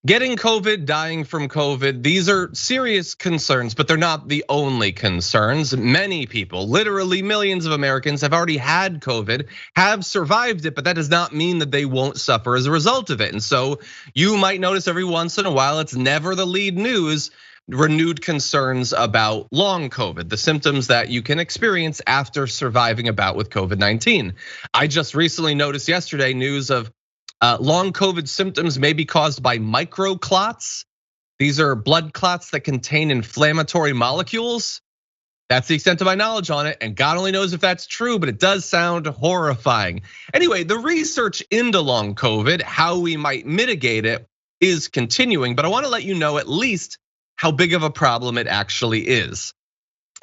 Getting COVID, dying from COVID, these are serious concerns, but they're not the only concerns. Many people, literally millions of Americans, have already had COVID, have survived it, but that does not mean that they won't suffer as a result of it. And so you might notice every once in a while, it's never the lead news, renewed concerns about long COVID, the symptoms that you can experience after surviving a bout with COVID-19. I just recently noticed yesterday news of long COVID symptoms may be caused by microclots. These are blood clots that contain inflammatory molecules. That's the extent of my knowledge on it, and God only knows if that's true, but it does sound horrifying. Anyway, the research into long COVID, how we might mitigate it, is continuing, but I wanna let you know at least how big of a problem it actually is.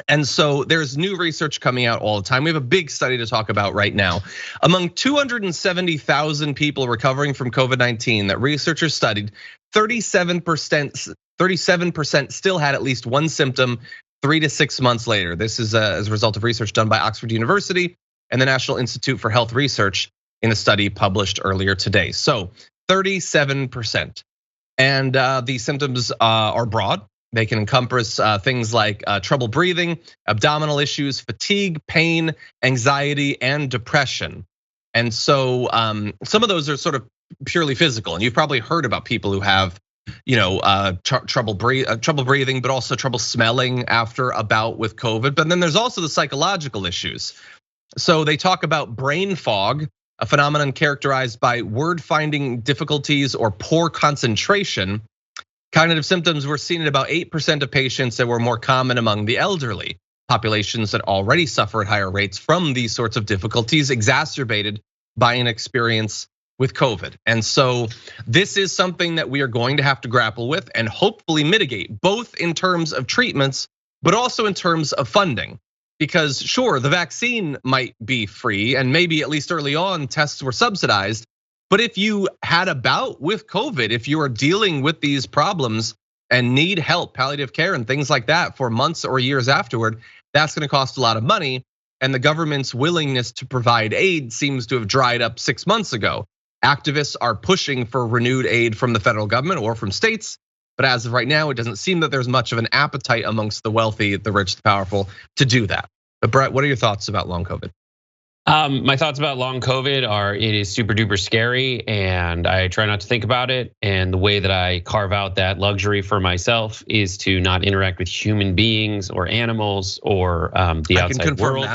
And so there's new research coming out all the time. We have a big study to talk about right now. Among 270,000 people recovering from COVID-19 that researchers studied, 37% still had at least one symptom 3 to 6 months later. This is as a result of research done by Oxford University and the National Institute for Health Research in a study published earlier today. So 37%. And these symptoms are broad. They can encompass things like trouble breathing, abdominal issues, fatigue, pain, anxiety, and depression. And so some of those are sort of purely physical. And you've probably heard about people who have, trouble breathing, but also trouble smelling after a bout with COVID. But then there's also the psychological issues. So they talk about brain fog, a phenomenon characterized by word finding difficulties or poor concentration. Cognitive symptoms were seen in about 8% of patients that were more common among the elderly, populations that already suffer at higher rates from these sorts of difficulties exacerbated by an experience with COVID. And so this is something that we are going to have to grapple with and hopefully mitigate, both in terms of treatments, but also in terms of funding. Because sure, the vaccine might be free and maybe at least early on tests were subsidized. But if you had a bout with COVID, if you are dealing with these problems and need help, palliative care and things like that for months or years afterward, that's gonna cost a lot of money. And the government's willingness to provide aid seems to have dried up 6 months ago. Activists are pushing for renewed aid from the federal government or from states. But as of right now, it doesn't seem that there's much of an appetite amongst the wealthy, the rich, the powerful to do that. But Brett, what are your thoughts about long COVID? My thoughts about long COVID are it is super duper scary and I try not to think about it. And the way that I carve out that luxury for myself is to not interact with human beings or animals or the outside world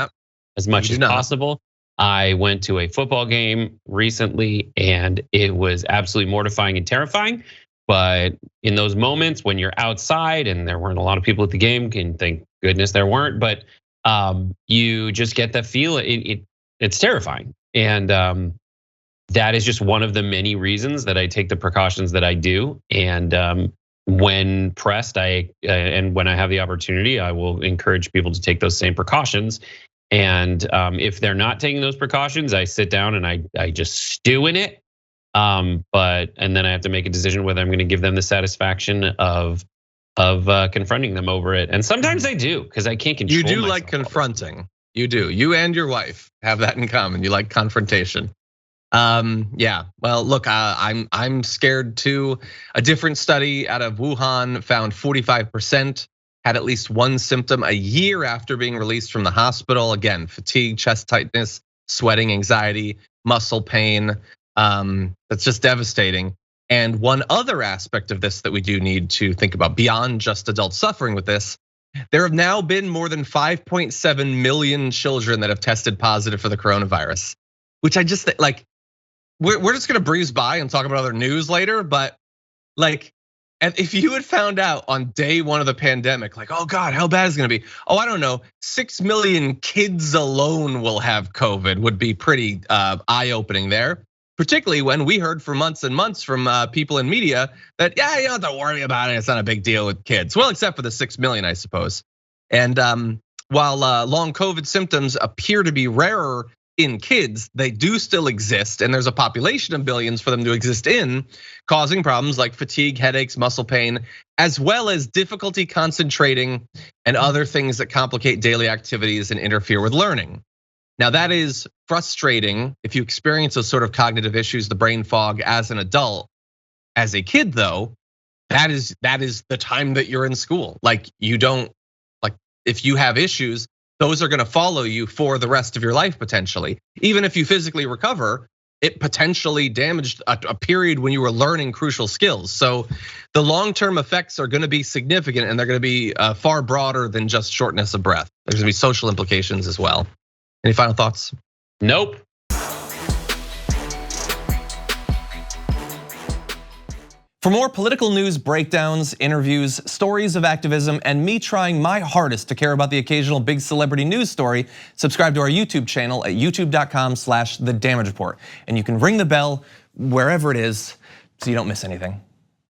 as much as possible. I went to a football game recently and it was absolutely mortifying and terrifying. But in those moments when you're outside and there weren't a lot of people at the game, and thank goodness there weren't, but you just get that feel. It's terrifying, and that is just one of the many reasons that I take the precautions that I do. And when pressed, and when I have the opportunity, I will encourage people to take those same precautions. And if they're not taking those precautions, I sit down and I just stew in it. And then I have to make a decision whether I'm going to give them the satisfaction of confronting them over it. And sometimes I do, because I can't control. You do like confronting. You do. You and your wife have that in common. You like confrontation. Yeah. Well, look, I'm scared too. A different study out of Wuhan found 45% had at least one symptom a year after being released from the hospital. Again, fatigue, chest tightness, sweating, anxiety, muscle pain. That's just devastating. And one other aspect of this that we do need to think about beyond just adults suffering with this, there have now been more than 5.7 million children that have tested positive for the coronavirus, which I just like, we're just gonna breeze by and talk about other news later, but like, and if you had found out on day one of the pandemic, like, oh God, how bad is it gonna be? Oh, I don't know, 6 million kids alone will have COVID would be pretty eye-opening there. Particularly when we heard for months and months from people in media that, yeah, you don't have to worry about it, it's not a big deal with kids. Well, except for the 6 million, I suppose. And while long COVID symptoms appear to be rarer in kids, they do still exist. And there's a population of billions for them to exist in, causing problems like fatigue, headaches, muscle pain, as well as difficulty concentrating and other things that complicate daily activities and interfere with learning. Now that is frustrating if you experience those sort of cognitive issues, the brain fog as an adult. As a kid though, that is the time that you're in school. Like you don't, like if you have issues, those are gonna follow you for the rest of your life potentially. Even if you physically recover, it potentially damaged a period when you were learning crucial skills. So the long-term effects are gonna be significant, and they're gonna be far broader than just shortness of breath. There's gonna be social implications as well. Any final thoughts? Nope. For more political news breakdowns, interviews, stories of activism, and me trying my hardest to care about the occasional big celebrity news story, subscribe to our YouTube channel at youtube.com/The Damage Report. And you can ring the bell wherever it is so you don't miss anything.